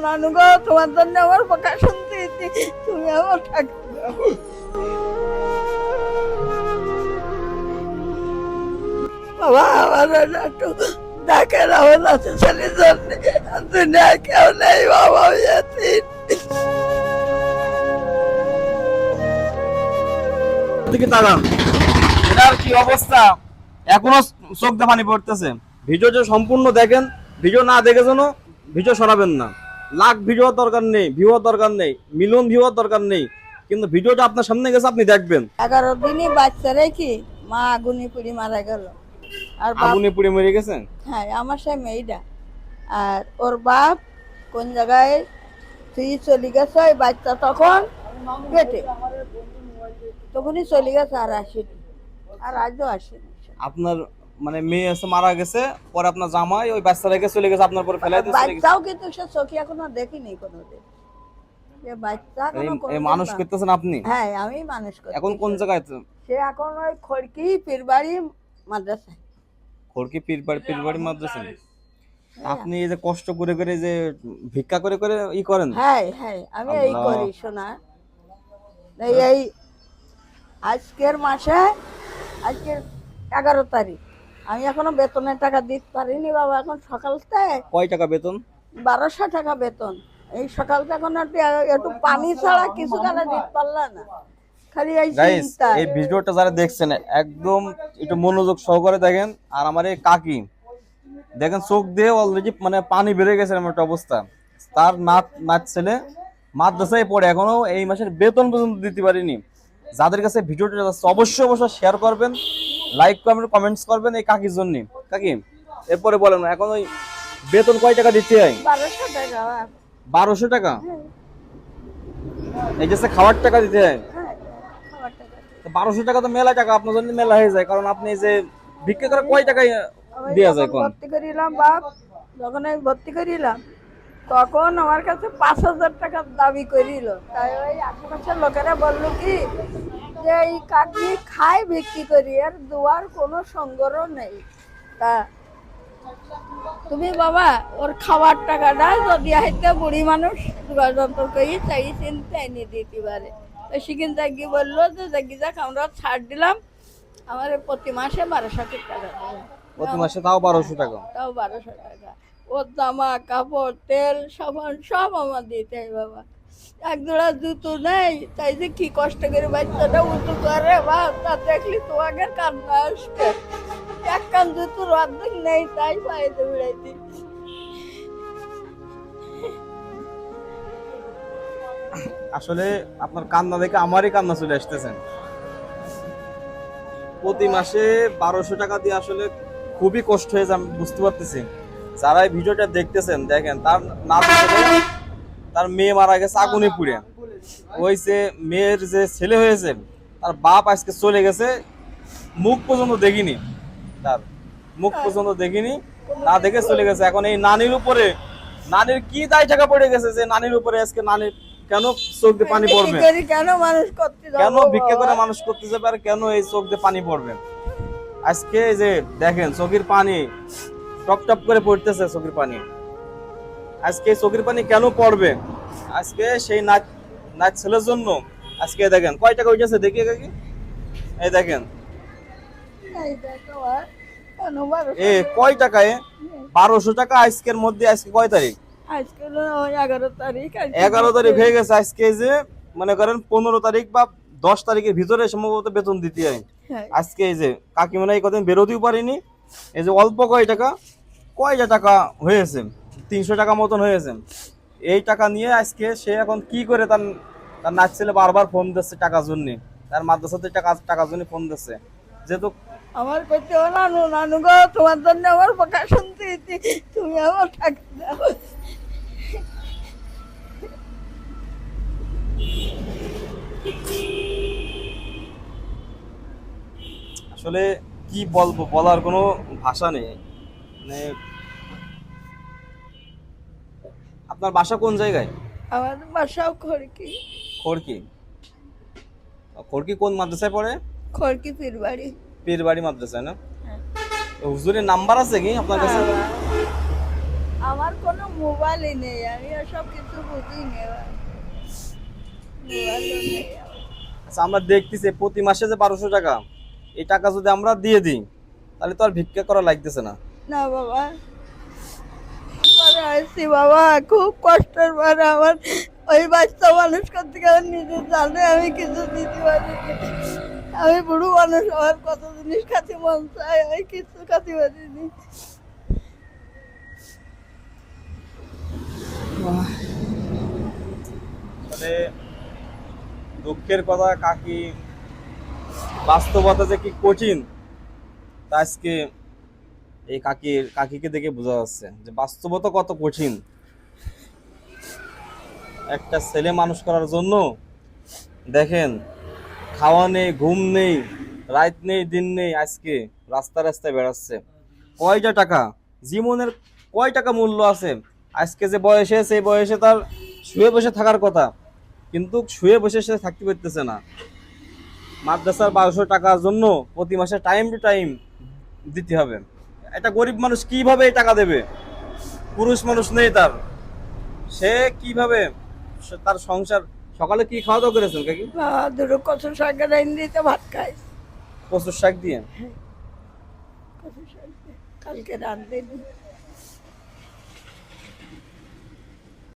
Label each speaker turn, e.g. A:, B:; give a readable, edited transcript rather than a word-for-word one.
A: নানু গো, তোমার জন্য আমার কথা শুনতে তুমি আমার থাকতে দাও। বাবা আমার একটু ডাকে রাহুল আছে ছেলের জন্য, দুনিয়া কেউ নেই বাবা,
B: দিকে তাকান, এটার কি অবস্থা, এখনো চোখ দিয়ে পানি পড়তেছে। ভিডিও যে সম্পূর্ণ দেখেন, ভিডিও না দেখে যেন ভিডিও সরাবেন না। লাখ ভিডিও দরকার নেই, ভিউয়ার দরকার নেই, মিলিয়ন ভিউয়ার দরকার নেই, কিন্তু ভিডিওটা আপনার সামনে গেছে, আপনি দেখবেন।
A: 11 দিনই বাচ্চা রেখে মা আগুনে পুড়ি মারা গেল। আর
B: আগুনে পুড়ে মরে গেছেন?
A: হ্যাঁ, আমার সেই মেয়েটা। আর ওর বাপ কোন জায়গায় তুই চলে গেছে, ওই বাচ্চা তখন পেটে, তখনই চলে গেছে, আর আসেনি, আর আজও আসেনি।
B: আপনার মানে মেয়ে এসে মারা গেছে, পরে আপনার জামাই ওই বাচ্চা রেখে চলে গেছে, আপনার পরে ফেলাই দিয়ে চলে গেছে।
A: বাচ্চাও কিন্তু সে চোখে এখনো দেখিনি কোনোদিন। যে বাচ্চা
B: এই মানুষ করতেছেন আপনি?
A: হ্যাঁ, আমি মানুষ করতেছি।
B: এখন কোন জায়গায়?
A: সে এখন ওই খড়কি পীরবাড়ি মাদ্রাসায়।
B: খড়কি পীরবাড়ি মাদ্রাসা। আপনি এই যে কষ্ট করে করে যে ভিক্ষা করে করে ই করেন?
A: হ্যাঁ হ্যাঁ, আমি এই করি শোনা। এই আজকের মাসে, আজকের 11 তারিখ, আমি এখনো বেতনের টাকা দিতে পারিনি বাবা। এখন সকালতে
B: কয় টাকা বেতন?
A: 1200 টাকা বেতন। এই সকালতে এখন একটু পানি ছাড়া কিছু কালা দিতে পারলাম না, খালি এই চিন্তা।
B: এই ভিডিওটা যারা দেখছেন একদম একটু মনোযোগ সহকারে দেখেন। আর আমার এই কাকি দেখেন, চোখ দিয়ে অলরেডি মানে পানি বেড়ে গেছে এমন একটা অবস্থা। তার নাচ ছেলে মাদ্রাসায় পড়ে, এখনো এই মাসের বেতন পর্যন্ত দিতে পারিনি। যাদের কাছে ভিডিওটা যাচ্ছে অবশ্যই অবশ্যই শেয়ার করবেন, লাইক করবেন, কমেন্টস করবেন এই কাকির জন্য। কাকি এরপরে বলেন, এখন ওই বেতন কয় টাকা দিতে হয়?
A: 1200 টাকা।
B: 1200 টাকা? এই যে খাওয়ার টাকা দিতে হয়।
A: হ্যাঁ, খাবার টাকা।
B: 1200 টাকা তো মেলা টাকা, আপনার জন্য মেলা হয়ে যায়। কারণ আপনি এই যে বিক্রি করে কয় টাকায় দেওয়া যায়? কোন
A: ভর্তি করিলাম বাপ, যখন আমি ভর্তি করিলাম তখন আমার কাছে 5000 টাকা দাবি করিল। তাই ওই আশেপাশের লোকেরা বললো কি যে এই কাকি খাই বিক্রি করি, আর দুয়ার কোনো সঙ্গরও নেই। তা তুমি বাবা ওর খাবার টাকাটা যদি হাইতে বুড়ি মানুষ যন্ত্র করি চাই চিনতে এনে দিতে পারে। তো সেখান থেকে বললো যে দেখি যাক আমরা ছাড় দিলাম, আমার প্রতি মাসে 1200 টাকা দেবে।
B: প্রতি মাসে তাও 1200 টাকা?
A: তাও 1200 টাকা। ওর জামা কাপড় তেল সাবান সব আমার দিতে হয় বাবা। এক জোড়া জুতো নেই, তাই যে কি কষ্ট করে বাচ্চাটা উঁচু করে বা তা দেখলি তোমাকে কান্না আসবে। এক কান জুতোর অর্ধেক নেই, তাই পায়েতে বেড়াইছি।
B: আসলে আপনার কান্না দেখে আমারই কান্না চলে আসতেছেন। প্রতি মাসে 1200 টাকা দিয়ে আসলে খুবই কষ্ট হয়ে যায়, আমি বুঝতে পারতেছি। যারা এই ভিডিওটা দেখতেছেন দেখেন, তার নাতি ছেলে, তার মেয়ে মারা গেছে আগুনে পুড়ে। ওই যে মেয়ের যে ছেলে হয়েছে, তার বাপ আজকে চলে গেছে, মুখ পর্যন্ত দেখিনি, তার মুখ পর্যন্ত দেখিনি, না দেখে চলে গেছে। এখন এই নানির উপরে, নানির কি দায় টাকা পড়ে গেছে যে নানির উপরে আজকে নানি কেন চোখ দিয়ে পানি পড়বে?
A: কেন মানুষ করতে যাবো,
B: কেন ভিক্ষা করে মানুষ করতে যাবে, আর কেন এই চোখ দিয়ে পানি পড়বে? আজকে যে দেখেন চোখের পানি টপ টপ করে পড়তেছে, চোখের পানি। আজকে চোখের পানি কেন পড়বে? আজকে সেই নাচ ছেলের জন্য। আজকে দেখেন কয় টাকা উঠেছে, দেখি কাকি, এই দেখেন এ কয় টাকায়, 1200 টাকা। আজকের মধ্যে আজকে কয় তারিখ?
A: আজকে 11 তারিখ।
B: 11 তারিখ হয়ে গেছে। আজকে যে মনে করেন 15 তারিখ বা 10 তারিখের ভিতরে সম্ভবত বেতন দিতে হয়। আজকে এই যে কাকি মনে হয় কদিন বেরোতেও পারিনি। এই যে অল্প কয়টা টাকা হয়েছে, 300 টাকা মতন হয়েছে। এই টাকা নিয়ে আজকে সে এখন কি করে, তার নাচ ছেলে বারবার ফোন দিচ্ছে টাকার জন্য, তার মাদ্রাসাতে টাকার জন্য ফোন দিচ্ছে। যেহেতু
A: আমার করতে নানু, নানু গো, তোমার জন্য আমার কথা শুনতে তুমি আমার থাকতে দাও।
B: আসলে কি বলবো, বলার কোনো ভাষা নেই। মানে আপনার বাসা কোন জায়গায়?
A: আমার বাসাও খড়কি।
B: খড়কি? খড়কি কোন মাদ্রাসায় পড়ে?
A: খড়কি পীরবাড়ি।
B: পীরবাড়ি মাদ্রাসায় না? হুজুরের নাম্বার আছে কি আপনার কাছে?
A: আমার কোনো মোবাইলই নেই, আমি সব কিছু বুঝি নেই, মোবাইলও নেই আমার।
B: আচ্ছা, আমরা দেখতেছি প্রতি মাসে যে 1200 টাকা, এই টাকা যদি আমরা দিয়ে দিই তাহলে তো আর ভিক্ষা করা লাগতেছে না।
A: না বাবা, পরে আসছি বাবা, খুব কষ্টের পরে আমার ওই বাচ্চা মানুষ করতে গেলে নিজে জানে আমি কিছু দিতে পারি না। আমি বুড়ো মানুষ, আমার কত জিনিস খাতে মন চায়, আমি কিছু খাতে পারিনি।
B: মানে দুঃখের কথা কাকি, বাস্তবতা যে কি কঠিন তা আজকে এই কাকিকে দেখে বোঝা যাচ্ছে যে বাস্তবতা কত কঠিন। একটা ছেলে মানুষ করার জন্য দেখেন, খাওয়া নেই, ঘুম নেই, রাত নেই, দিন নেই, আজকে রাস্তা রাস্তায় বেড়াচ্ছে। কয়টা টাকা, জীবনের কয় টাকা মূল্য আছে? আজকে যে বয়সে, সেই বয়সে তার শুয়ে বসে থাকার কথা, কিন্তু শুয়ে বসে সে থাকতে পারতেছে না। মাদ্রাসার 1200 টাকার জন্য প্রতি মাসে টাইম টু টাইম দিতে হবে। একটা গরিব মানুষ কিভাবে এই টাকা দেবে? পুরুষ মানুষ নেই তার, সে কিভাবে তার সংসার? সকালে কি খাওয়া দাওয়া করেছেন কাকি?
A: বাবা দুটো কচুর শাকের আইন দিতে ভাত খাই,
B: কচুর শাক দিয়ে?
A: কচুর শাক দিয়ে কালকে রাত দিন।